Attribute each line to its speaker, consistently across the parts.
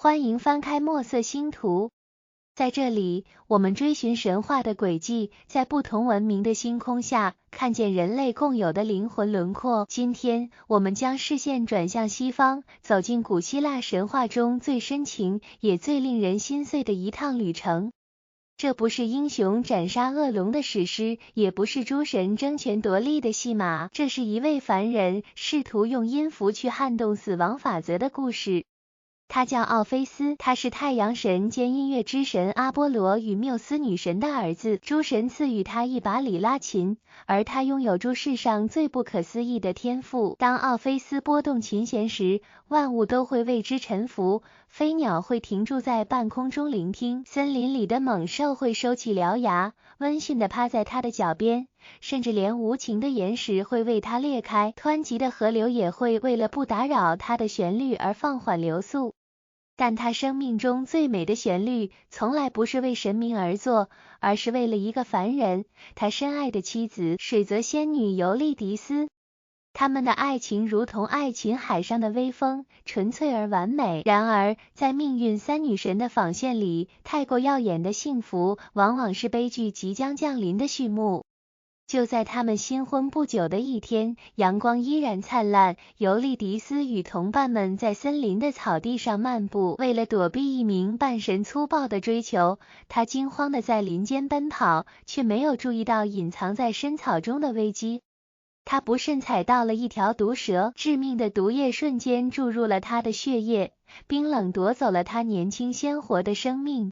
Speaker 1: 欢迎翻开墨色星图。在这里，我们追寻神话的轨迹，在不同文明的星空下，看见人类共有的灵魂轮廓。今天，我们将视线转向西方，走进古希腊神话中最深情也最令人心碎的一趟旅程。这不是英雄斩杀恶龙的史诗，也不是诸神争权夺利的戏码，这是一位凡人试图用音符去撼动死亡法则的故事。他叫奥菲斯，他是太阳神兼音乐之神阿波罗与缪斯女神的儿子，诸神赐予他一把里拉琴，而他拥有诸世上最不可思议的天赋。当奥菲斯拨动琴弦时，万物都会为之臣服，飞鸟会停驻在半空中聆听，森林里的猛兽会收起獠牙，温驯地趴在他的脚边，甚至连无情的岩石会为他裂开，湍急的河流也会为了不打扰他的旋律而放缓流速。但他生命中最美的旋律，从来不是为神明而作，而是为了一个凡人，他深爱的妻子水泽仙女尤利迪斯。他们的爱情如同爱琴海上的微风，纯粹而完美。然而，在命运三女神的纺线里，太过耀眼的幸福，往往是悲剧即将降临的序幕。就在他们新婚不久的一天，阳光依然灿烂，尤利迪斯与同伴们在森林的草地上漫步。为了躲避一名半神粗暴的追求，他惊慌地在林间奔跑，却没有注意到隐藏在深草中的危机。他不慎踩到了一条毒蛇，致命的毒液瞬间注入了他的血液，冰冷夺走了他年轻鲜活的生命。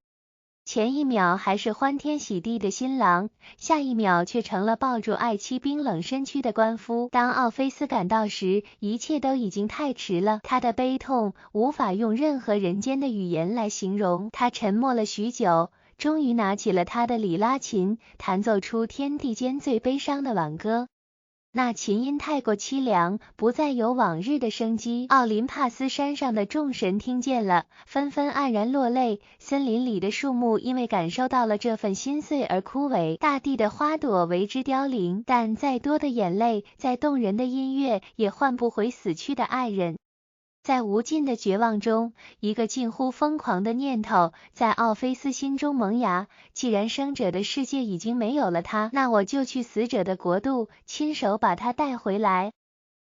Speaker 1: 前一秒还是欢天喜地的新郎，下一秒却成了抱住爱妻冰冷身躯的官夫。当奥菲斯赶到时，一切都已经太迟了，他的悲痛无法用任何人间的语言来形容。他沉默了许久，终于拿起了他的里拉琴，弹奏出天地间最悲伤的挽歌。那琴音太过凄凉，不再有往日的生机。奥林帕斯山上的众神听见了，纷纷黯然落泪。森林里的树木因为感受到了这份心碎而枯萎，大地的花朵为之凋零。但再多的眼泪，再动人的音乐，也换不回死去的爱人。在无尽的绝望中，一个近乎疯狂的念头在奥菲斯心中萌芽，既然生者的世界已经没有了他，那我就去死者的国度，亲手把他带回来。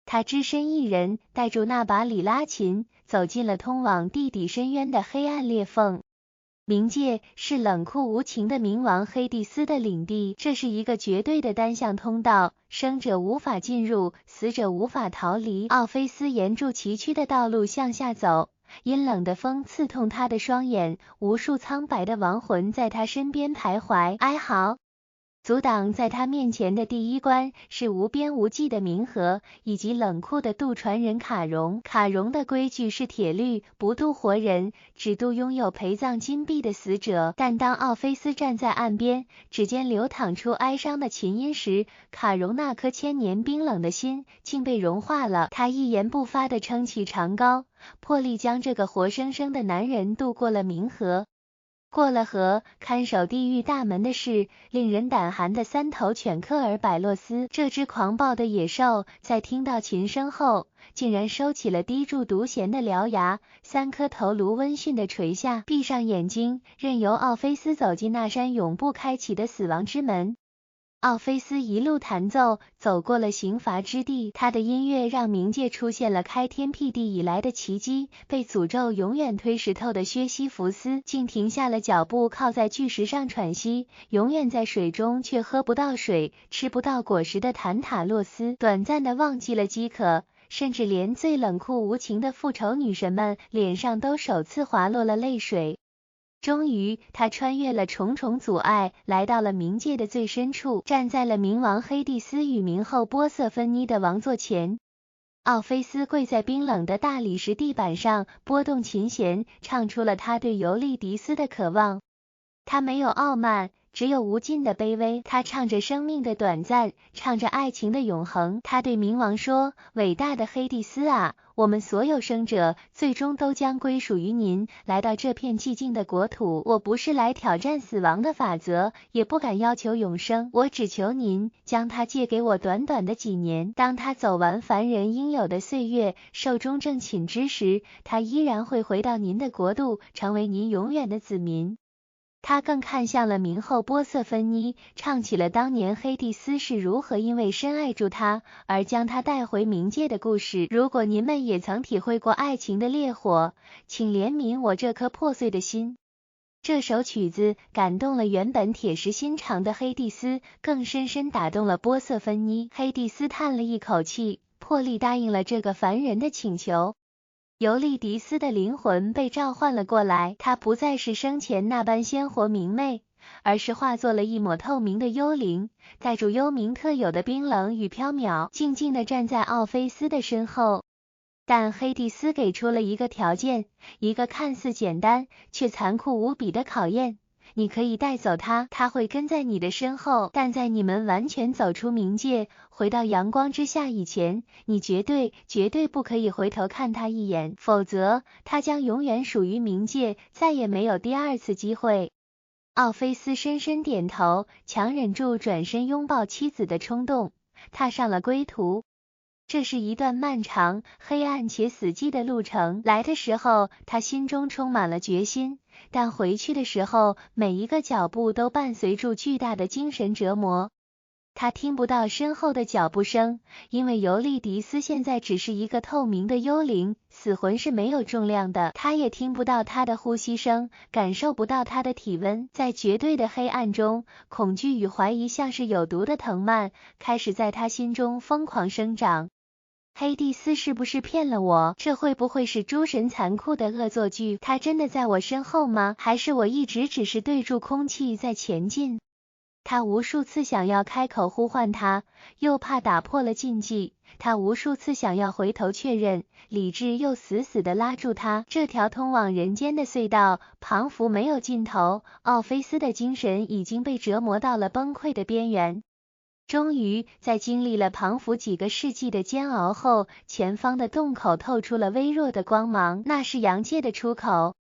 Speaker 1: 他只身一人，带住那把里拉琴，走进了通往地底深渊的黑暗裂缝。冥界是冷酷无情的冥王黑帝斯的领地，这是一个绝对的单向通道，生者无法进入，死者无法逃离。奥菲斯沿住崎岖的道路向下走，阴冷的风刺痛他的双眼，无数苍白的亡魂在他身边徘徊哀嚎。阻挡在他面前的第一关是无边无际的冥河，以及冷酷的渡船人卡戎。卡戎的规矩是铁律，不渡活人，只渡拥有陪葬金币的死者。但当奥菲斯站在岸边，指尖流淌出哀伤的琴音时，卡戎那颗千年冰冷的心竟被融化了。他一言不发地撑起长篙，破例将这个活生生的男人渡过了冥河。过了河，看守地狱大门的是令人胆寒的三头犬科尔百洛斯。这只狂暴的野兽在听到琴声后，竟然收起了滴住毒涎的獠牙，三颗头颅温驯地垂下，闭上眼睛，任由奥菲斯走进那扇永不开启的死亡之门。奥菲斯一路弹奏，走过了刑罚之地，他的音乐让冥界出现了开天辟地以来的奇迹。被诅咒永远推石头的薛西弗斯竟停下了脚步，靠在巨石上喘息。永远在水中却喝不到水，吃不到果实的坦塔洛斯短暂的忘记了饥渴，甚至连最冷酷无情的复仇女神们脸上都首次滑落了泪水。终于，他穿越了重重阻碍，来到了冥界的最深处，站在了冥王黑帝斯与冥后波瑟芬妮的王座前。奥菲斯跪在冰冷的大理石地板上，拨动琴弦，唱出了他对尤利迪斯的渴望。他没有傲慢，只有无尽的卑微。他唱着生命的短暂，唱着爱情的永恒。他对冥王说，伟大的黑帝斯啊，我们所有生者最终都将归属于您。来到这片寂静的国土，我不是来挑战死亡的法则，也不敢要求永生，我只求您将它借给我短短的几年。当他走完凡人应有的岁月，寿终正寝之时，他依然会回到您的国度，成为您永远的子民。他更看向了冥后波瑟芬妮，唱起了当年黑帝斯是如何因为深爱住他而将他带回冥界的故事。如果您们也曾体会过爱情的烈火，请怜悯我这颗破碎的心。这首曲子感动了原本铁石心肠的黑帝斯，更深深打动了波瑟芬妮。黑帝斯叹了一口气，破例答应了这个凡人的请求。尤利迪斯的灵魂被召唤了过来，她不再是生前那般鲜活明媚，而是化作了一抹透明的幽灵，带着幽冥特有的冰冷与缥缈，静静地站在奥菲斯的身后。但黑帝斯给出了一个条件，一个看似简单却残酷无比的考验。你可以带走他，他会跟在你的身后，但在你们完全走出冥界，回到阳光之下以前，你绝对不可以回头看他一眼，否则他将永远属于冥界，再也没有第二次机会。奥菲斯深深点头，强忍住转身拥抱妻子的冲动，踏上了归途。这是一段漫长、黑暗且死寂的路程。来的时候，他心中充满了决心，但回去的时候，每一个脚步都伴随住巨大的精神折磨。他听不到身后的脚步声，因为尤利迪斯现在只是一个透明的幽灵，死魂是没有重量的。他也听不到他的呼吸声，感受不到他的体温。在绝对的黑暗中，恐惧与怀疑像是有毒的藤蔓，开始在他心中疯狂生长。黑帝斯是不是骗了我？这会不会是诸神残酷的恶作剧？他真的在我身后吗？还是我一直只是对住空气在前进？他无数次想要开口呼唤他，又怕打破了禁忌。他无数次想要回头确认，理智又死死地拉住他。这条通往人间的隧道仿佛没有尽头，奥菲斯的精神已经被折磨到了崩溃的边缘。终于，在经历了仿佛几个世纪的煎熬后，前方的洞口透出了微弱的光芒，那是阳界的出口。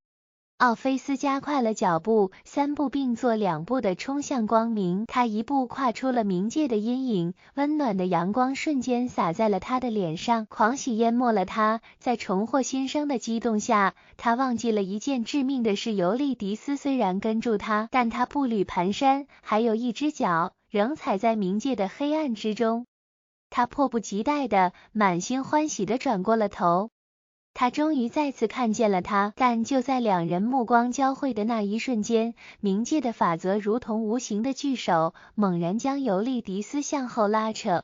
Speaker 1: 奥菲斯加快了脚步，3步并作2步地冲向光明。他一步跨出了冥界的阴影，温暖的阳光瞬间洒在了他的脸上，狂喜淹没了他。在重获新生的激动下，他忘记了一件致命的事：尤利迪斯虽然跟住他，但他步履蹒跚，还有一只脚仍踩在冥界的黑暗之中。他迫不及待的、满心欢喜的转过了头。他终于再次看见了他，但就在2人目光交汇的那一瞬间，冥界的法则如同无形的巨手，猛然将尤利迪斯向后拉扯。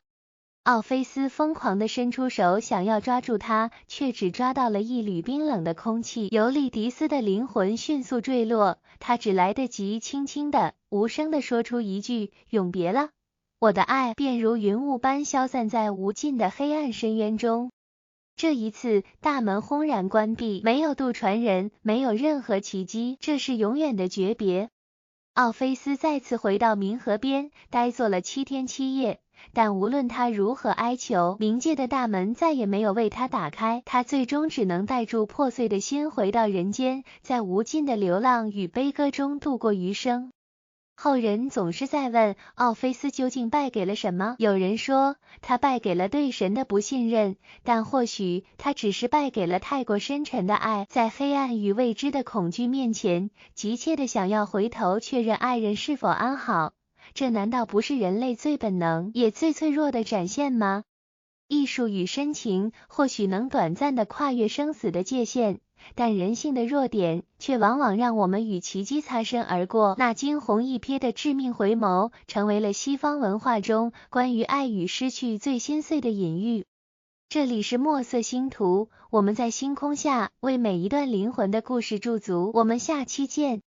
Speaker 1: 奥菲斯疯狂地伸出手想要抓住他，却只抓到了一缕冰冷的空气。尤利迪斯的灵魂迅速坠落，他只来得及轻轻的、无声地说出一句永别了，我的爱便如云雾般消散在无尽的黑暗深渊中。这一次，大门轰然关闭，没有渡船人，没有任何奇迹，这是永远的诀别。奥菲斯再次回到冥河边，呆坐了7天7夜，但无论他如何哀求，冥界的大门再也没有为他打开，他最终只能带住破碎的心回到人间，在无尽的流浪与悲歌中度过余生。后人总是在问奥菲斯究竟败给了什么？有人说他败给了对神的不信任，但或许他只是败给了太过深沉的爱。在黑暗与未知的恐惧面前，急切的想要回头确认爱人是否安好，这难道不是人类最本能也最脆弱的展现吗？艺术与深情或许能短暂的跨越生死的界限，但人性的弱点却往往让我们与奇迹擦身而过。那惊鸿一瞥的致命回眸，成为了西方文化中关于爱与失去最心碎的隐喻。这里是墨色星图，我们在星空下为每一段灵魂的故事驻足，我们下期见。